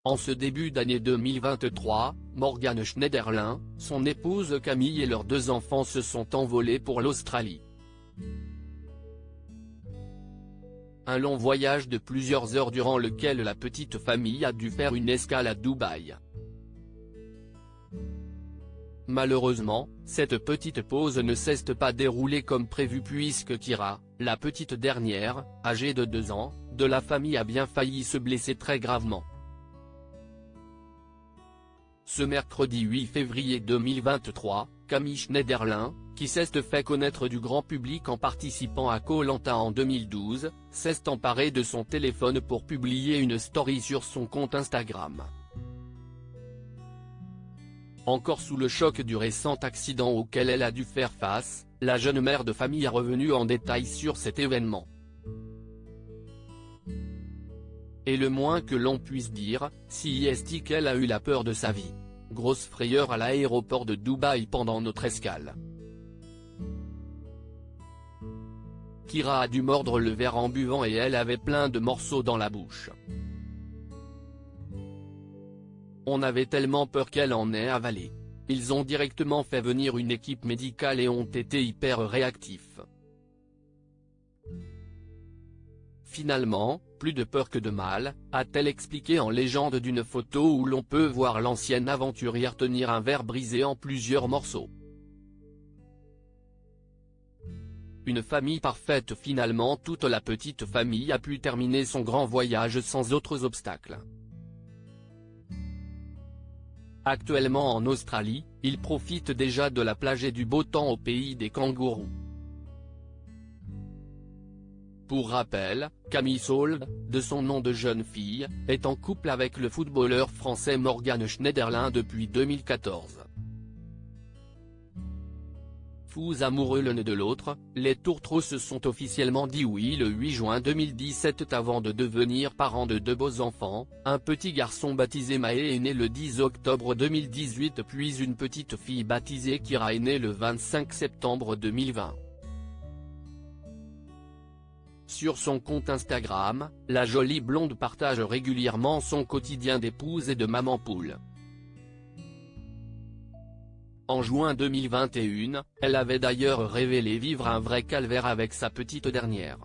En ce début d'année 2023, Morgane Schneiderlin, son épouse Camille et leurs 2 enfants se sont envolés pour l'Australie. Un long voyage de plusieurs heures durant lequel la petite famille a dû faire une escale à Dubaï. Malheureusement, cette petite pause ne s'est pas déroulée comme prévu puisque Kira, la petite dernière, âgée de 2 ans, de la famille a bien failli se blesser très gravement. Ce mercredi 8 février 2023, Camille Schneiderlin, qui s'est fait connaître du grand public en participant à Koh Lanta en 2012, s'est emparée de son téléphone pour publier une story sur son compte Instagram. Encore sous le choc du récent accident auquel elle a dû faire face, la jeune mère de famille est revenue en détail sur cet événement. Et le moins que l'on puisse dire, c'est qu'elle a eu la peur de sa vie. Grosse frayeur à l'aéroport de Dubaï pendant notre escale. Kira a dû mordre le verre en buvant et elle avait plein de morceaux dans la bouche. On avait tellement peur qu'elle en ait avalé. Ils ont directement fait venir une équipe médicale et ont été hyper réactifs. Finalement, plus de peur que de mal, a-t-elle expliqué en légende d'une photo où l'on peut voir l'ancienne aventurière tenir un verre brisé en plusieurs morceaux. Une famille parfaite. Finalement, toute la petite famille a pu terminer son grand voyage sans autres obstacles. Actuellement en Australie, ils profitent déjà de la plage et du beau temps au pays des kangourous. Pour rappel, Camille Sold, de son nom de jeune fille, est en couple avec le footballeur français Morgane Schneiderlin depuis 2014. Fous amoureux l'un de l'autre, les tourtereaux se sont officiellement dit oui le 8 juin 2017 avant de devenir parents de 2 beaux enfants, un petit garçon baptisé Maë est né le 10 octobre 2018 puis une petite fille baptisée Kira est née le 25 septembre 2020. Sur son compte Instagram, la jolie blonde partage régulièrement son quotidien d'épouse et de maman poule. En juin 2021, elle avait d'ailleurs révélé vivre un vrai calvaire avec sa petite dernière.